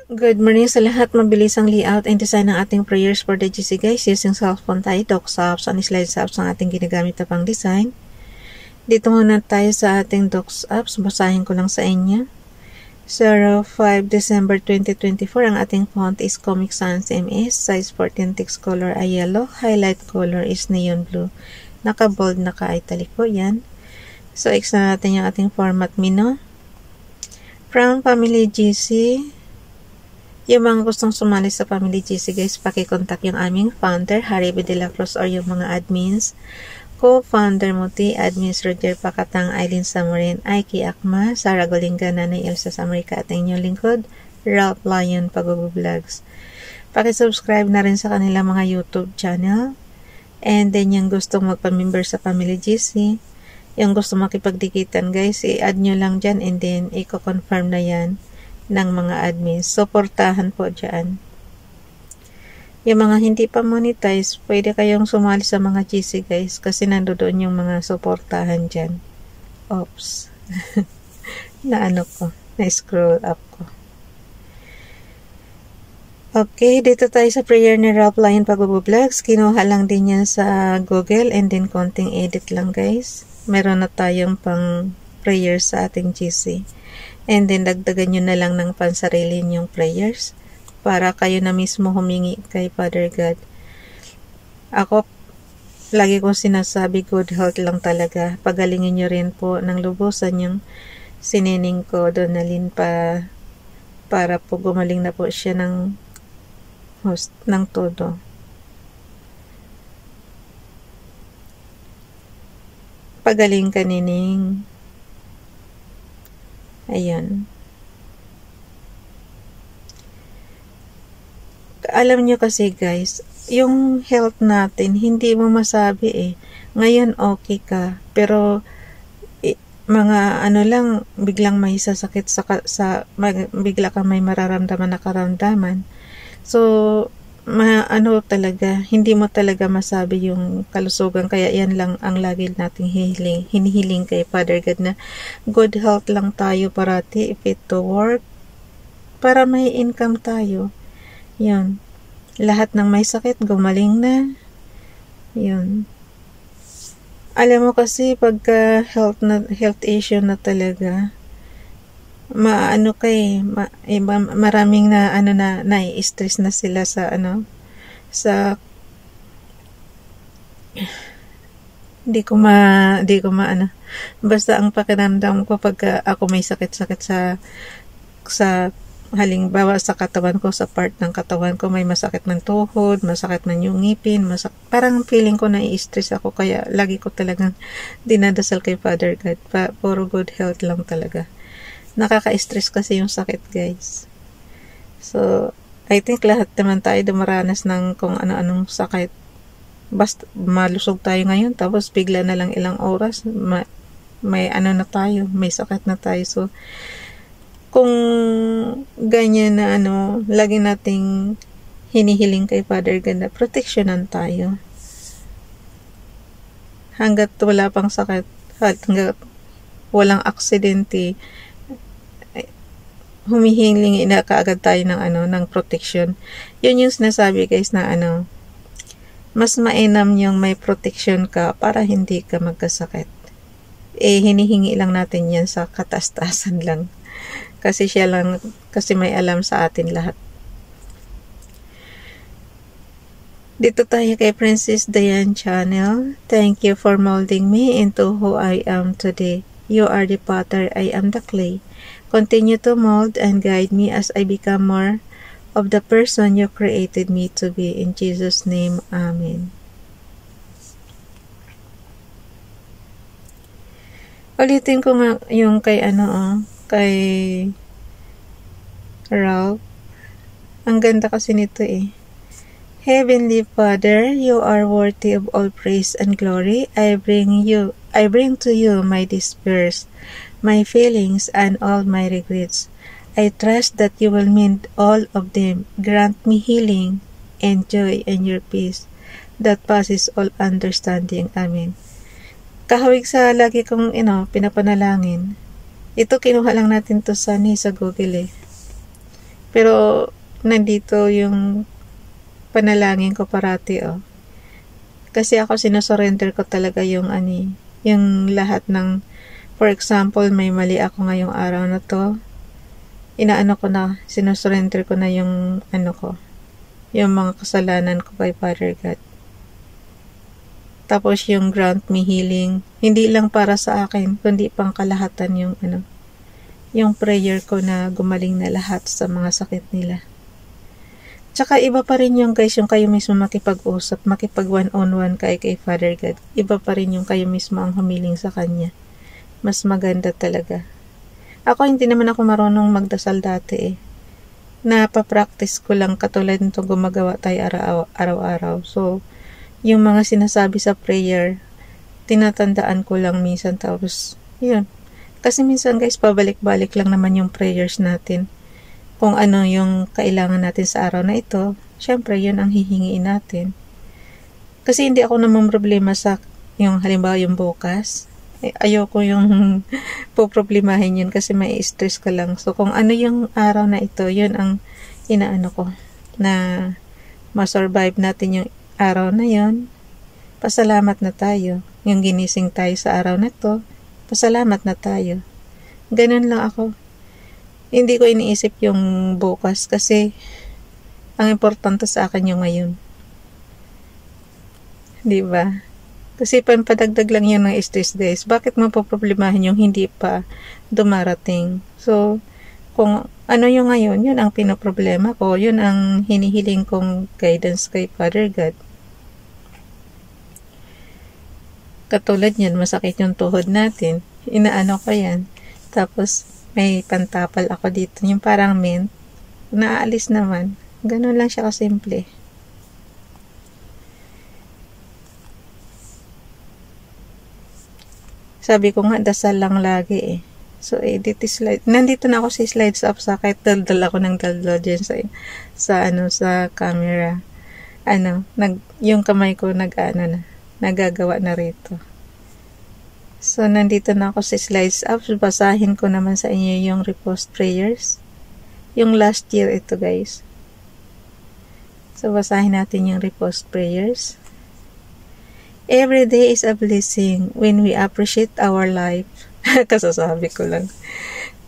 Good morning sa lahat. Mabilis ang layout and design ng ating prayers for the GC guys. Using cellphone tayo, docs apps, and slides apps ang ating ginagamit na pang design. Dito muna tayo sa ating docs apps. Basahin ko lang sa inyo. 05 December 2024. Ang ating font is Comic Sans MS. Size 14 text color ay yellow. Highlight color is neon blue. Naka-bold, naka-italic po yan. So, X na natin yung ating format menu. From Family GC. Yung mga gustong sumali sa Family GC guys, pakicontact yung aming founder, Harry B. De La Cruz, or yung mga admins. Co-founder Muti, admins Roger Pakatang, Aileen Samurin, Aiki Akma, Sarah Golinga, Nanay Elsa Samarika, at inyong lingkod, Ralph Lion, Pag-Vlogs. Pakisubscribe na rin sa kanilang mga YouTube channel. And then yung gustong magpa-member sa Family GC, yung gusto makipagdikitan guys, i-add nyo lang dyan and then i-confirm na yan ng mga admins. Suportahan po dyan. Yung mga hindi pa monetize, pwede kayong sumali sa mga GC guys kasi nandoon yung mga suportahan dyan. Oops. Na-scroll up ko. Okay, dito tayo sa prayer ni Ralph Lion Pag-Vlogs. Kinuha lang din yan sa Google and then konting edit lang guys. Meron na tayong pang prayer sa ating GC. And then, dagdagan nyo na lang ng pansarili yung prayers para kayo na mismo humingi kay Father God. Ako, lagi kong sinasabi, good health lang talaga. Pagalingin nyo rin po ng lubusan yung sinining ko, Donalyn, para po gumaling na po siya ng host ng todo. Pagaling ka, Nining. Ayan. Alam nyo kasi guys, yung health natin, hindi mo masabi eh. Ngayon okay ka, pero mga lang, biglang may sasakit bigla kang may mararamdaman na karamdaman. So, talaga, hindi mo talaga masabi yung kalusugan, kaya yan lang ang lagi nating hinihiling kay Father God na good health lang tayo parati, fit to work, para may income tayo. Yun. Lahat ng may sakit, gumaling na. Yun. Alam mo kasi, pagka health issue na talaga, maraming nai-stress na sila sa di ko basta ang pakiramdam ko pagka ako may sakit-sakit sa halimbawa sa katawan ko, sa part ng katawan ko, may masakit ng tuhod, masakit man yung ngipin, parang feeling ko nai-stress ako, kaya lagi ko talagang dinadasal kay Father God, puro good health lang talaga. Nakaka-stress kasi yung sakit guys. So, I think lahat naman tayo dumaranas ng kung ano-anong sakit. Basta malusog tayo ngayon, tapos bigla na lang ilang oras, may sakit na tayo. So, kung ganyan na lagi nating hinihiling kay Father God na proteksyonan tayo. Hanggat wala pang sakit, hanggat walang aksidente, humihiling na kaagad tayo ng protection. Yun yung sinasabi guys na mas mainam yung may protection ka para hindi ka magkasakit. Hinihingi lang natin yan sa kataas-taasan lang. Kasi kasi may alam sa atin lahat. Dito tayo kay Princess Diane Channel. Thank you for molding me into who I am today. You are the potter, I am the clay. Continue to mold and guide me as I become more of the person you created me to be. In Jesus' name, Amen. Ulitin ko nga yung kay kay Ralph. Ang ganda kasi nito eh. Heavenly Father, you are worthy of all praise and glory. I bring to you my despairs, my feelings, and all my regrets. I trust that you will mend all of them. Grant me healing and joy and your peace that passes all understanding. Amen. Kahawig sa lagi kong pinapanalangin. Ito kinuha lang natin to sa Google eh. Pero nandito yung panalangin ko parati, oh. Kasi ako sinusurrender ko talaga yung yung lahat ng, for example, may mali ako ngayong araw na to, inaano ko na, sinusurrender ko na yung yung mga kasalanan ko kay Father God. Tapos yung grant me healing, hindi lang para sa akin, kundi pang kalahatan yung prayer ko na gumaling na lahat sa mga sakit nila. Tsaka iba pa rin yung guys, yung kayo mismo makipag-usap, makipag one-on-one kay Father God. Iba pa rin yung kayo mismo ang humiling sa Kanya. Mas maganda talaga. Ako hindi naman ako marunong magdasal dati eh. Napapractice ko lang katulad nito gumagawa tayo araw-araw. So, yung mga sinasabi sa prayer, tinatandaan ko lang minsan, tapos, yun. Kasi minsan guys, pabalik-balik lang naman yung prayers natin. Kung ano yung kailangan natin sa araw na ito, syempre yun ang hihingiin natin. Kasi hindi ako naman problema sa yung halimbawa yung bukas. Ayoko yung poproblemahin yun kasi may stress ka lang. So kung ano yung araw na ito, yun ang inaano ko na ma-survive natin yung araw na yun. Pasalamat na tayo. Yung ginising tayo sa araw na ito, pasalamat na tayo. Ganun lang ako. Hindi ko iniisip yung bukas kasi ang importante sa akin yung ngayon. Diba? Kasi padagdag lang yan ng stress guys. Bakit mo poproblemahin yung hindi pa dumarating? So, kung ano yung ngayon, yun ang pinoproblema ko. Yun ang hinihiling kong guidance kay Father God. Katulad yan, masakit yung tuhod natin. Inaano ko yan. Tapos, may pantapal ako dito. Yung parang mint. Naaalis naman. Ganun lang siya kasimple. Sabi ko nga, dasal lang lagi eh. So, edit slide. Nandito na ako sa slides up sa kahit daldal ako ng daldal dyan sa camera. Yung kamay ko nagagawa na rito. So, nandito na ako sa slides up. Basahin ko naman sa inyo yung repost prayers. Yung last year ito, guys. So, basahin natin yung repost prayers. Every day is a blessing when we appreciate our life. Kasasabi ko lang.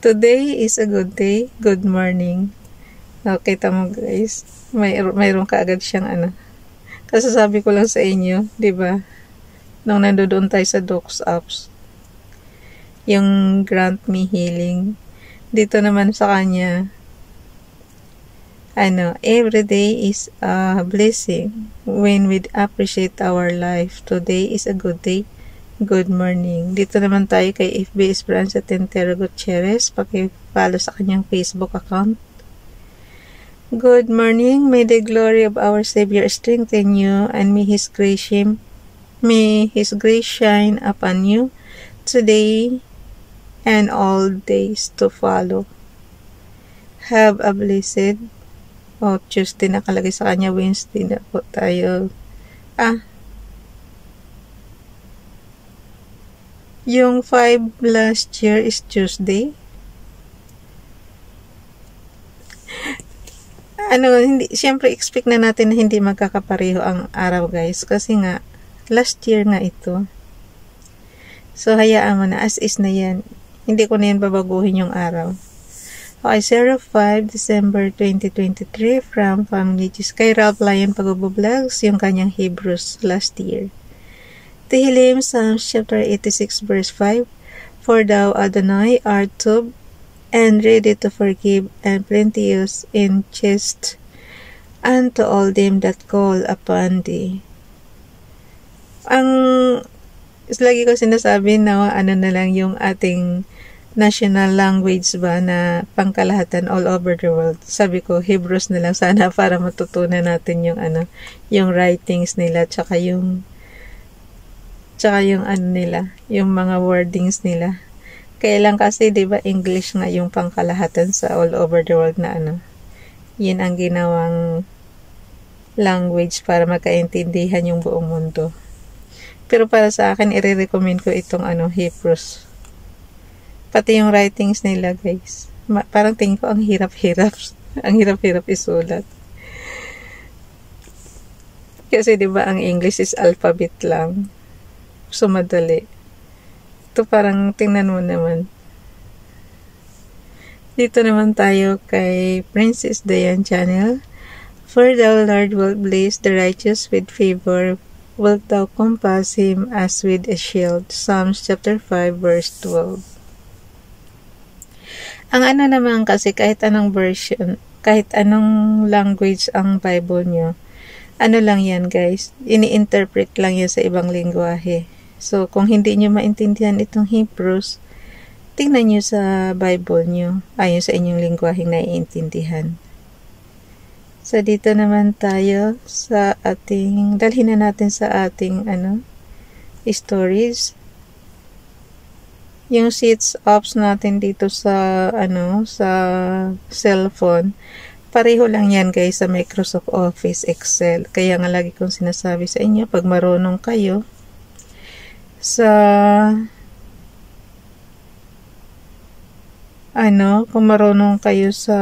Today is a good day. Good morning. Okay, tama guys. Mayroon ka agad siyang Kasasabi ko lang sa inyo, di ba? Nung nandoon tayo sa Docs Apps, yung grant me healing. Dito naman sa kanya, every day is a blessing when we appreciate our life. Today is a good day. Good morning. Dito naman tayo kay FB Esperanza Tentero Gutierrez. Paki-follow sa kanyang Facebook account. Good morning. May the glory of our Savior strengthen you, and may His grace shine upon you today and all days to follow. Have a blessed Tuesday nakalagay sa kanya. Wednesday na po tayo. Yung 5 last year is Tuesday. Siyempre expect na natin na hindi magkakapareho ang araw guys. Kasi nga, last year nga ito. So, hayaan mo na. As is na yan. Hindi ko na yan babaguhin yung araw. Okay, 05 December 2023 from Family Jesus. Kay Ralph Lion Pag-Vlogs, yung kanyang Hebrews last year. Tehillim, Psalms chapter 86 verse 5. For thou, Adonai, art tub, and ready to forgive, and plenteous in jest unto all them that call upon thee. Lagi ko sinasabi na na lang yung ating national language ba na pangkalahatan all over the world. Sabi ko, Hebrews na lang sana para matutunan natin yung yung writings nila, tsaka yung nila, yung mga wordings nila. Kailan kasi, di ba, English nga yung pangkalahatan sa all over the world na yun ang ginawang language para magkaintindihan yung buong mundo. Pero para sa akin, i-recommend ko itong Hebrews. Pati yung writings nila, guys. Parang tingin ko ang hirap-hirap. Ang hirap-hirap isulat. Kasi 'di ba ang English is alphabet lang. So madali. Ito parang tingnan mo naman. Dito naman tayo kay Princess Diane Channel. For thou, Lord, wilt bless the righteous with favor, wilt thou compass him as with a shield. Psalms chapter 5 verse 12. Ang ano naman kasi kahit anong version, kahit anong language ang Bible nyo, ano lang yan guys, ini-interpret lang yan sa ibang lingwahe. So, kung hindi nyo maintindihan itong Hebrews, tingnan nyo sa Bible nyo, ayon sa inyong lingwaheng naiintindihan. So, dito naman tayo sa ating, dalhin na natin sa ating, stories. Yung sit-ups natin dito sa, sa cellphone, pareho lang yan guys sa Microsoft Office Excel. Kaya nga lagi kong sinasabi sa inyo, pag marunong kayo sa kung marunong kayo sa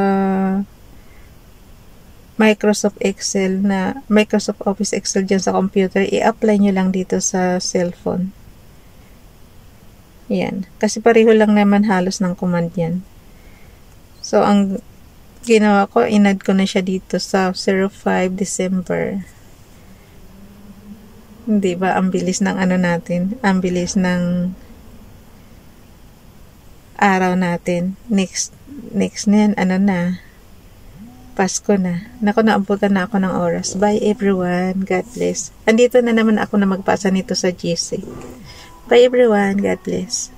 Microsoft Excel na Microsoft Office Excel dyan sa computer, i-apply nyo lang dito sa cellphone. Yan. Kasi pareho lang naman halos ng command yan. So, ang ginawa ko, inad ko na siya dito sa 05 December. Hindi ba? Ang bilis ng natin. Ang bilis ng araw natin. Next na yan, Pasko na. Naku, naabutan na ako ng oras. Bye everyone. God bless. Andito na naman ako na magpasa nito sa GC. Bye everyone. God bless.